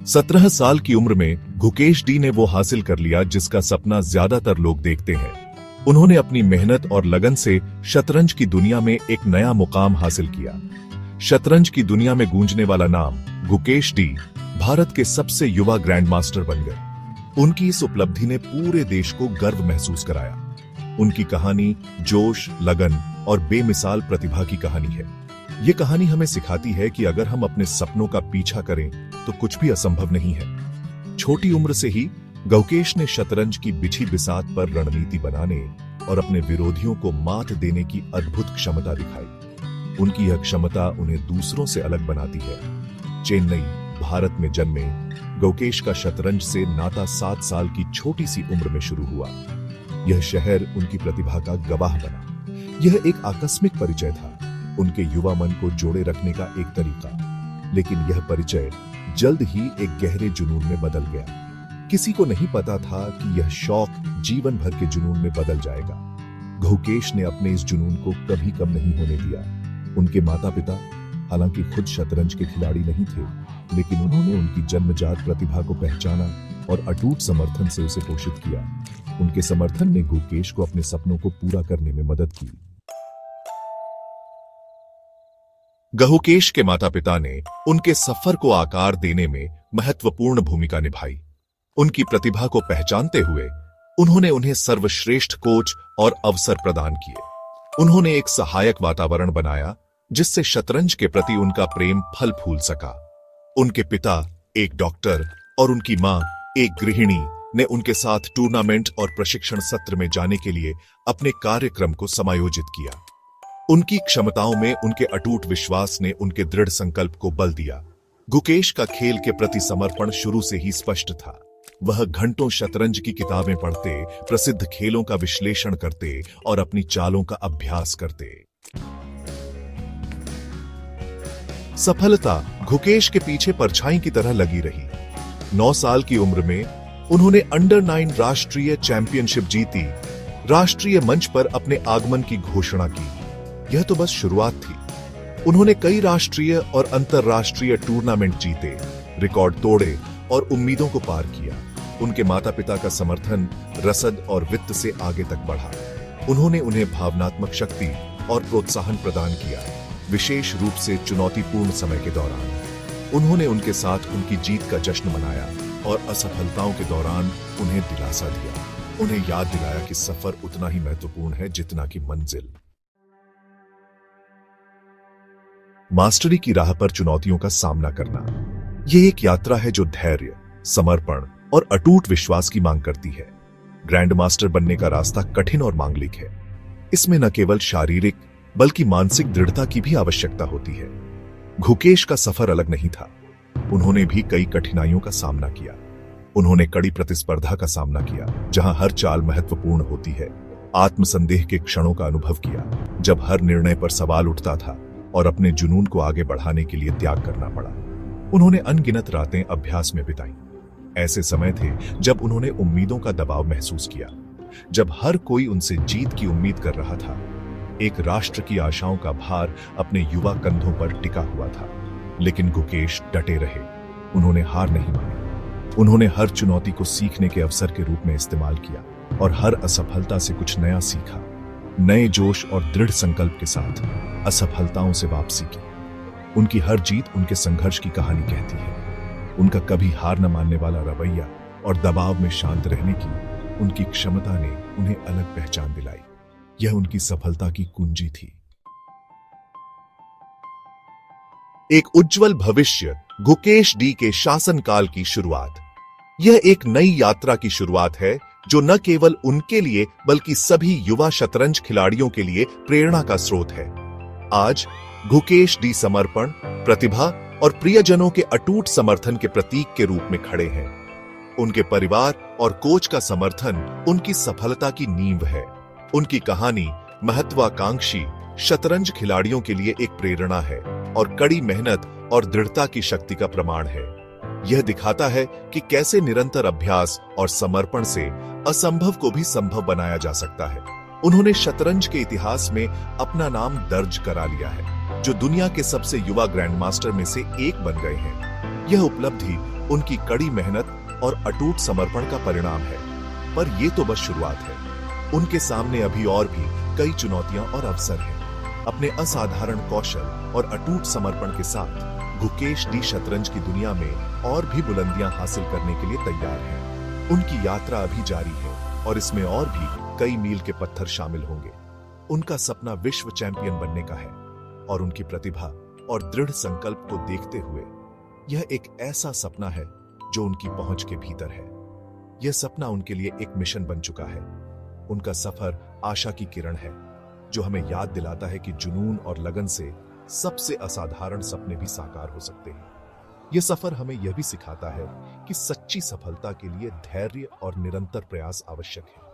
17 साल की उम्र में गुकेश डी ने वो हासिल कर लिया जिसका सपना ज्यादातर लोग देखते हैं। उन्होंने अपनी मेहनत और लगन से शतरंज की दुनिया में एक नया मुकाम हासिल किया। शतरंज की दुनिया में गूंजने वाला नाम गुकेश डी भारत के सबसे युवा ग्रैंड मास्टर बन गए। उनकी इस उपलब्धि ने पूरे देश को गर्व महसूस कराया। उनकी कहानी जोश, लगन और बेमिसाल प्रतिभा की कहानी है। ये कहानी हमें सिखाती है कि अगर हम अपने सपनों का पीछा करें तो कुछ भी असंभव नहीं है। छोटी उम्र से ही गुकेश ने शतरंज की बिछी बिसात पर रणनीति बनाने और अपने विरोधियों को मात देने की अद्भुत क्षमता दिखाई। उनकी यह क्षमता उन्हें दूसरों से अलग बनाती है। चेन्नई, भारत में जन्मे गुकेश का शतरंज से नाता 7 साल की छोटी सी उम्र में शुरू हुआ। यह शहर उनकी प्रतिभा का गवाह बना। यह एक आकस्मिक परिचय था, उनके युवा मन को जोड़े रखने का एक तरीका। लेकिन यह परिचय जल्द ही एक गहरे जुनून में बदल गया। किसी को नहीं पता था कि यह शौक जीवन भर के जुनून में बदल जाएगा। गुकेश ने अपने इस जुनून को कभी कम नहीं होने दिया। उनके माता पिता हालांकि खुद शतरंज के खिलाड़ी नहीं थे, लेकिन उन्होंने उनकी जन्मजात प्रतिभा को पहचाना और अटूट समर्थन से उसे पोषित किया। उनके समर्थन ने गुकेश को अपने सपनों को पूरा करने में मदद की। गुकेश के माता पिता ने उनके सफर को आकार देने में महत्वपूर्ण भूमिका निभाई। उनकी प्रतिभा को पहचानते हुए उन्होंने उन्हें सर्वश्रेष्ठ कोच और अवसर प्रदान किए। उन्होंने एक सहायक वातावरण बनाया जिससे शतरंज के प्रति उनका प्रेम फल फूल सका। उनके पिता एक डॉक्टर और उनकी मां एक गृहिणी ने उनके साथ टूर्नामेंट और प्रशिक्षण सत्र में जाने के लिए अपने कार्यक्रम को समायोजित किया। उनकी क्षमताओं में उनके अटूट विश्वास ने उनके दृढ़ संकल्प को बल दिया। गुकेश का खेल के प्रति समर्पण शुरू से ही स्पष्ट था। वह घंटों शतरंज की किताबें पढ़ते, प्रसिद्ध खेलों का विश्लेषण करते और अपनी चालों का अभ्यास करते। सफलता गुकेश के पीछे परछाई की तरह लगी रही। 9 साल की उम्र में उन्होंने अंडर 9 राष्ट्रीय चैंपियनशिप जीती। राष्ट्रीय मंच पर अपने आगमन की घोषणा की। यह तो बस शुरुआत थी। उन्होंने कई राष्ट्रीय और अंतरराष्ट्रीय टूर्नामेंट जीते, रिकॉर्ड तोड़े और उम्मीदों को पार किया। उनके माता पिता का समर्थन रसद और वित्त से आगे तक बढ़ा। उन्होंने उन्हें भावनात्मक शक्ति और प्रोत्साहन प्रदान किया, विशेष रूप से चुनौतीपूर्ण समय के दौरान। उन्होंने उनके साथ उनकी जीत का जश्न मनाया और असफलताओं के दौरान उन्हें दिलासा दिया। उन्हें याद दिलाया कि सफर उतना ही महत्वपूर्ण है जितना कि मंजिल। मास्टरी की राह पर चुनौतियों का सामना करना यह एक यात्रा है जो धैर्य, समर्पण और अटूट विश्वास की मांग करती है। ग्रैंड मास्टर बनने का रास्ता कठिन और मांगलिक है। इसमें न केवल शारीरिक बल्कि मानसिक दृढ़ता की भी आवश्यकता होती है। गुकेश का सफर अलग नहीं था। उन्होंने भी कई कठिनाइयों का सामना किया। उन्होंने कड़ी प्रतिस्पर्धा का सामना किया, जहां हर चाल महत्वपूर्ण होती है। आत्मसंदेह के क्षणों का अनुभव किया, जब हर निर्णय पर सवाल उठता था और अपने जुनून को आगे बढ़ाने के लिए त्याग करना पड़ा। उन्होंने अनगिनत रातें अभ्यास में बिताई। ऐसे समय थे जब उन्होंने उम्मीदों का दबाव महसूस किया, जब हर कोई उनसे जीत की उम्मीद कर रहा था। एक राष्ट्र की आशाओं का भार अपने युवा कंधों पर टिका हुआ था। लेकिन गुकेश डटे रहे। उन्होंने हार नहीं मानी। उन्होंने हर चुनौती को सीखने के अवसर के रूप में इस्तेमाल किया और हर असफलता से कुछ नया सीखा। नए जोश और दृढ़ संकल्प के साथ असफलताओं से वापसी की। उनकी हर जीत उनके संघर्ष की कहानी कहती है। उनका कभी हार न मानने वाला रवैया और दबाव में शांत रहने की उनकी क्षमता ने उन्हें अलग पहचान दिलाई। यह उनकी सफलता की कुंजी थी। एक उज्जवल भविष्य, गुकेश डी के शासनकाल की शुरुआत। यह एक नई यात्रा की शुरुआत है जो न केवल उनके लिए बल्कि सभी युवा शतरंज खिलाड़ियों के लिए प्रेरणा का स्रोत है। आज गुकेश डी समर्पण, प्रतिभा और प्रियजनों के अटूट समर्थन के प्रतीक के रूप में खड़े हैं। उनके परिवार और कोच का समर्थन उनकी सफलता की नींव है। उनकी कहानी महत्वाकांक्षी शतरंज खिलाड़ियों के लिए एक प्रेरणा है और कड़ी मेहनत और दृढ़ता की शक्ति का प्रमाण है। यह दिखाता है कि कैसे निरंतर अभ्यास और समर्पण से असंभव को भी संभव बनाया जा सकता है। उन्होंने शतरंज के इतिहास में अपना नाम दर्ज करा लिया है, जो दुनिया के सबसे युवा ग्रैंड मास्टर में से एक बन गए हैं। यह उपलब्धि उनकी कड़ी मेहनत और अटूट समर्पण का परिणाम है। पर ये तो बस शुरुआत है। उनके सामने अभी और भी कई चुनौतियां और अवसर हैं। अपने असाधारण कौशल और अटूट समर्पण के साथ गुकेश डी शतरंज की दुनिया में और भी बुलंदियां हासिल करने के लिए तैयार हैं। उनकी यात्रा अभी जारी है और इसमें और भी कई मील के पत्थर शामिल होंगे। उनका सपना विश्व चैंपियन बनने का है और उनकी प्रतिभा और दृढ़ संकल्प को देखते हुए यह एक ऐसा सपना है जो उनकी पहुंच के भीतर है। यह सपना उनके लिए एक मिशन बन चुका है। उनका सफर आशा की किरण है जो हमें याद दिलाता है कि जुनून और लगन से सबसे असाधारण सपने भी साकार हो सकते हैं। यह सफर हमें यह भी सिखाता है कि सच्ची सफलता के लिए धैर्य और निरंतर प्रयास आवश्यक है।